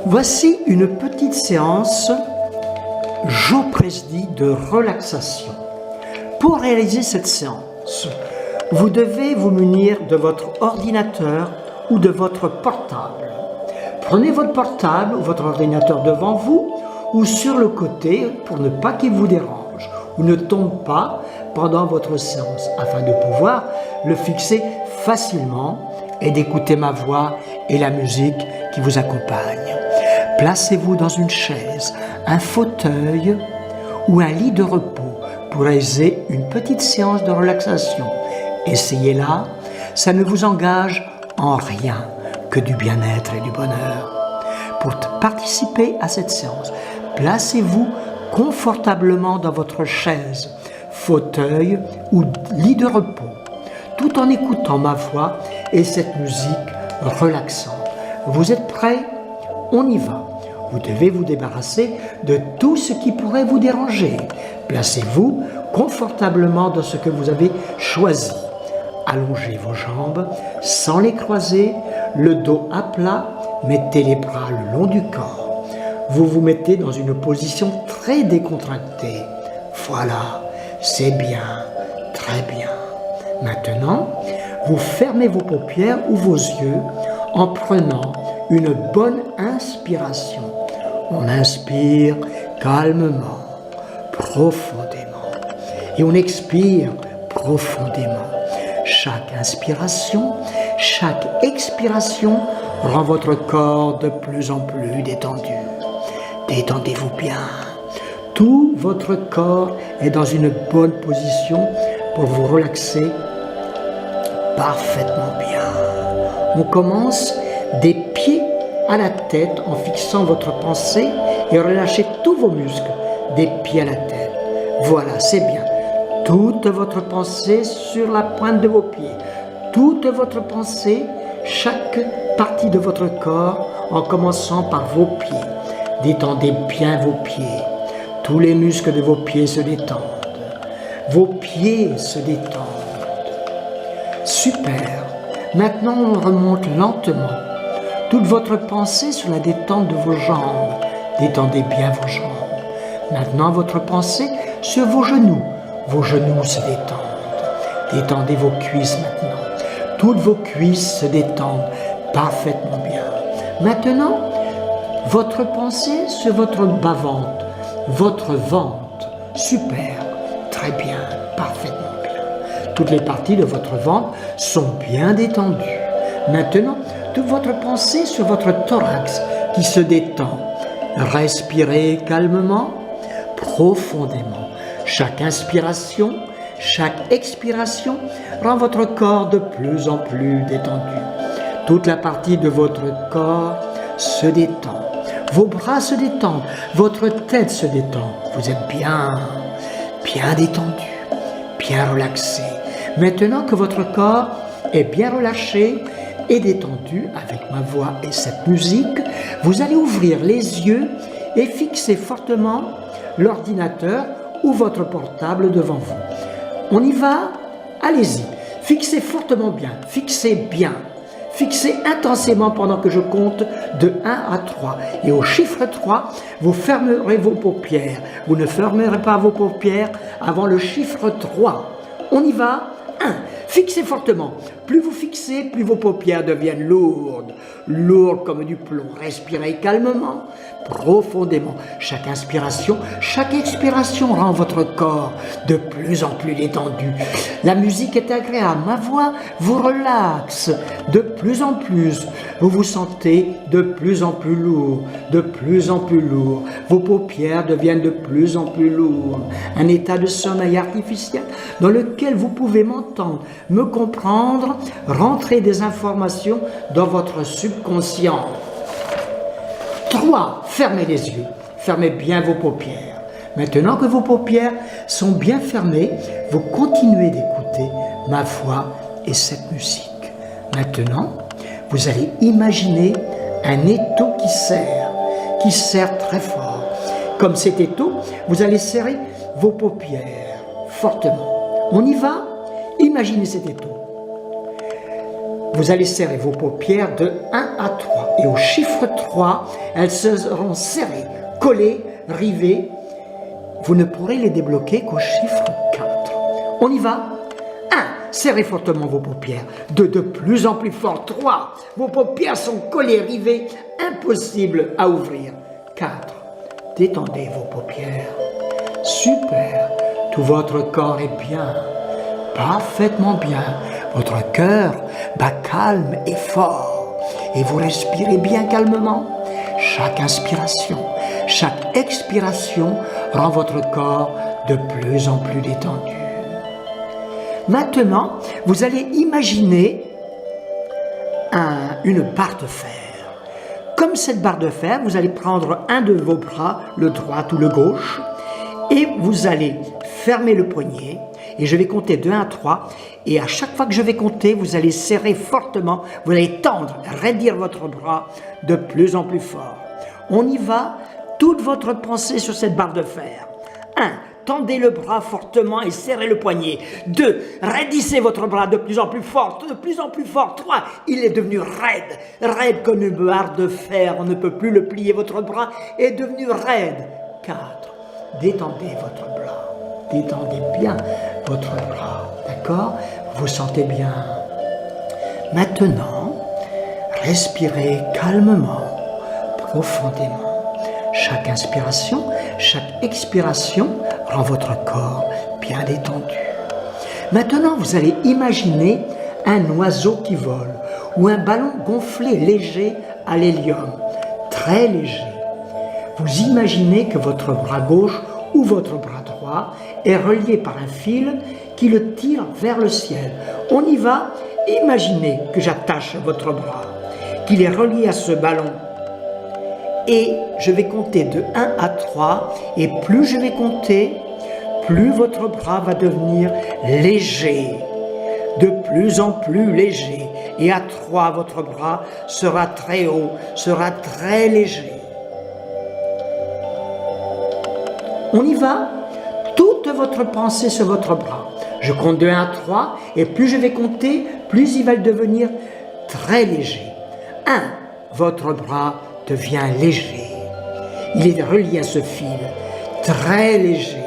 Voici une petite séance Jopresdi de relaxation. Pour réaliser cette séance, vous devez vous munir de votre ordinateur ou de votre portable. Prenez votre portable ou votre ordinateur devant vous ou sur le côté pour ne pas qu'il vous dérange ou ne tombe pas pendant votre séance afin de pouvoir le fixer facilement et d'écouter ma voix et la musique qui vous accompagne. Placez-vous dans une chaise, un fauteuil ou un lit de repos pour réaliser une petite séance de relaxation. Essayez-la, ça ne vous engage en rien que du bien-être et du bonheur. Pour participer à cette séance, placez-vous confortablement dans votre chaise, fauteuil ou lit de repos, tout en écoutant ma voix et cette musique relaxante. Vous êtes prêts? On y va. Vous devez vous débarrasser de tout ce qui pourrait vous déranger. Placez-vous confortablement dans ce que vous avez choisi. Allongez vos jambes sans les croiser, le dos à plat, mettez les bras le long du corps. Vous vous mettez dans une position très décontractée. Voilà, c'est bien, très bien. Maintenant, vous fermez vos paupières ou vos yeux en prenant une bonne inspiration. On inspire calmement, profondément, et on expire profondément. Chaque inspiration, chaque expiration rend votre corps de plus en plus détendu. Détendez-vous bien. Tout votre corps est dans une bonne position pour vous relaxer parfaitement bien. On commence des pieds à la tête en fixant votre pensée et relâchez tous vos muscles des pieds à la tête. Voilà, c'est bien. Toute votre pensée sur la pointe de vos pieds. Toute votre pensée, chaque partie de votre corps en commençant par vos pieds. Détendez bien vos pieds. Tous les muscles de vos pieds se détendent. Vos pieds se détendent. Super. Maintenant, on remonte lentement. Toute votre pensée sur la détente de vos jambes. Détendez bien vos jambes. Maintenant, votre pensée sur vos genoux. Vos genoux se détendent. Détendez vos cuisses maintenant. Toutes vos cuisses se détendent parfaitement bien. Maintenant, votre pensée sur votre bas-ventre, votre ventre. Super, très bien, parfaitement bien. Toutes les parties de votre ventre sont bien détendues. Maintenant, toute votre pensée sur votre thorax qui se détend. Respirez calmement, profondément. Chaque inspiration, chaque expiration rend votre corps de plus en plus détendu. Toute la partie de votre corps se détend. Vos bras se détendent, votre tête se détend. Vous êtes bien détendu, bien relaxé. Maintenant que votre corps est bien relâché et détendu avec ma voix et cette musique, vous allez ouvrir les yeux et fixer fortement l'ordinateur ou votre portable devant vous. On y va? Allez-y. Fixez fortement bien. Fixez bien. Fixez intensément pendant que je compte de 1 à 3. Et au chiffre 3, vous fermerez vos paupières. Vous ne fermerez pas vos paupières avant le chiffre 3. On y va? 1. Fixez fortement. Plus vous fixez, plus vos paupières deviennent lourdes. Lourdes comme du plomb. Respirez calmement, profondément. Chaque inspiration, chaque expiration rend votre corps de plus en plus détendu. La musique est agréable. Ma voix vous relaxe de plus en plus. Vous vous sentez de plus en plus lourd, de plus en plus lourd. Vos paupières deviennent de plus en plus lourdes. Un état de sommeil artificiel dans lequel vous pouvez m'entendre, me comprendre, rentrer des informations dans votre subconscient. 3. Fermez les yeux. Fermez bien vos paupières. Maintenant que vos paupières sont bien fermées, vous continuez d'écouter ma voix et cette musique. Maintenant, vous allez imaginer un étau qui serre très fort. Comme cet étau, vous allez serrer vos paupières fortement. On y va? Imaginez cet étau. Vous allez serrer vos paupières de 1 à 3. Et au chiffre 3, elles seront serrées, collées, rivées. Vous ne pourrez les débloquer qu'au chiffre 4. On y va? 1. Serrez fortement vos paupières. 2. De plus en plus fort. 3. Vos paupières sont collées, rivées, impossible à ouvrir. 4. Détendez vos paupières. Super. Tout votre corps est bien, parfaitement bien. Votre cœur bat calme et fort. Et vous respirez bien calmement. Chaque inspiration, chaque expiration rend votre corps de plus en plus détendu. Maintenant, vous allez imaginer une barre de fer. Comme cette barre de fer, vous allez prendre un de vos bras, le droit ou le gauche, et vous allez fermer le poignet, et je vais compter de 1 à 3, et à chaque fois que je vais compter, vous allez serrer fortement, vous allez tendre, raidir votre bras de plus en plus fort. On y va, toute votre pensée sur cette barre de fer. 1. Tendez le bras fortement et serrez le poignet. 2. Raidissez votre bras de plus en plus fort, de plus en plus fort. 3. Il est devenu raide, raide comme une barre de fer. On ne peut plus le plier, votre bras est devenu raide. 4. Détendez votre bras. Détendez bien votre bras. D'accord? Vous vous sentez bien. Maintenant, respirez calmement, profondément. Chaque inspiration, chaque expiration rend votre corps bien détendu. Maintenant, vous allez imaginer un oiseau qui vole ou un ballon gonflé léger à l'hélium, très léger. Vous imaginez que votre bras gauche ou votre bras droit est relié par un fil qui le tire vers le ciel. On y va, imaginez que j'attache votre bras, qu'il est relié à ce ballon. Et je vais compter de 1 à 3, et plus je vais compter, plus votre bras va devenir léger, de plus en plus léger. Et à 3, votre bras sera très haut, sera très léger. On y va, toute votre pensée sur votre bras. Je compte de 1 à 3, et plus je vais compter, plus il va devenir très léger. 1, votre bras devient léger. Il est relié à ce fil, très léger.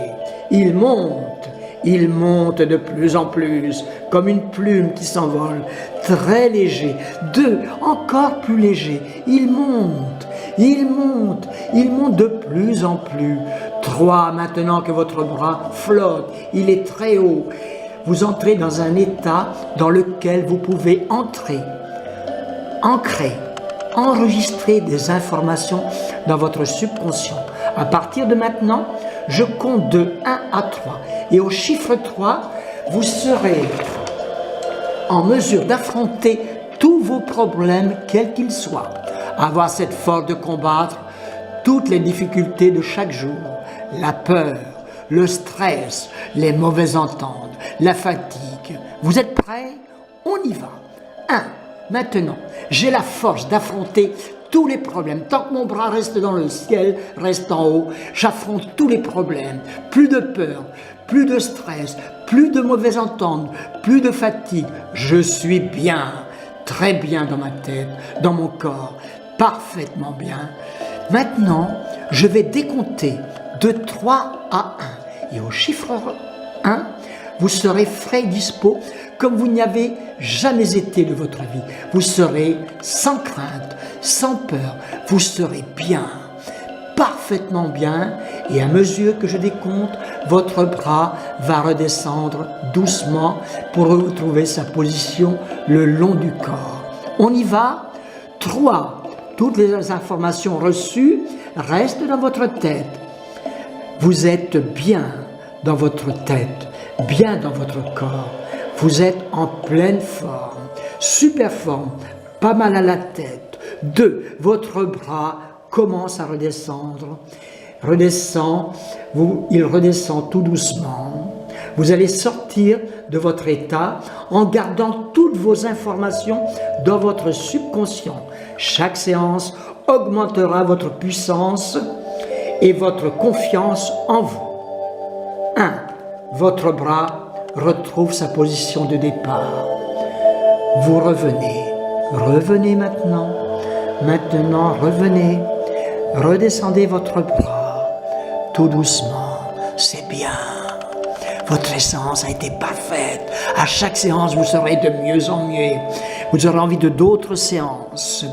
Il monte de plus en plus, comme une plume qui s'envole, très léger. 2, encore plus léger. Il monte de plus en plus. 3, maintenant que votre bras flotte, il est très haut. Vous entrez dans un état dans lequel vous pouvez ancrer, enregistrer des informations dans votre subconscient. À partir de maintenant, je compte de 1 à 3. Et au chiffre 3, vous serez en mesure d'affronter tous vos problèmes, quels qu'ils soient. Avoir cette force de combattre toutes les difficultés de chaque jour. La peur, le stress, les mauvaises ententes, la fatigue. Vous êtes prêts? On y va. 1. Maintenant, j'ai la force d'affronter tous les problèmes. Tant que mon bras reste dans le ciel, reste en haut, j'affronte tous les problèmes. Plus de peur, plus de stress, plus de mauvaises ententes, plus de fatigue. Je suis bien, très bien dans ma tête, dans mon corps, parfaitement bien. Maintenant, je vais décompter de 3 à 1. Et au chiffre 1, vous serez frais et dispo comme vous n'y avez jamais été de votre vie. Vous serez sans crainte, sans peur. Vous serez bien, parfaitement bien. Et à mesure que je décompte, votre bras va redescendre doucement pour retrouver sa position le long du corps. On y va. 3. Toutes les informations reçues restent dans votre tête. Vous êtes bien dans votre tête, bien dans votre corps. Vous êtes en pleine forme, super forme, pas mal à la tête. 2. Votre bras commence à redescendre. Il redescend tout doucement. Vous allez sortir de votre état en gardant toutes vos informations dans votre subconscient. Chaque séance augmentera votre puissance et votre confiance en vous. 1. Votre bras retrouve sa position de départ. Vous revenez maintenant. Maintenant, revenez, redescendez votre bras, tout doucement, c'est bien. Votre essence a été parfaite. À chaque séance, vous serez de mieux en mieux. Vous aurez envie de d'autres séances.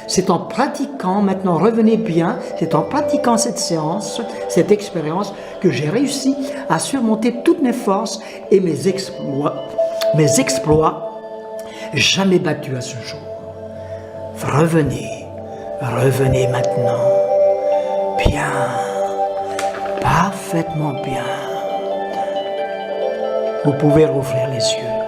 C'est en pratiquant, maintenant revenez bien, c'est en pratiquant cette séance, cette expérience, que j'ai réussi à surmonter toutes mes forces et mes exploits jamais battus à ce jour. Revenez maintenant. Bien, parfaitement bien. Vous pouvez rouvrir les yeux.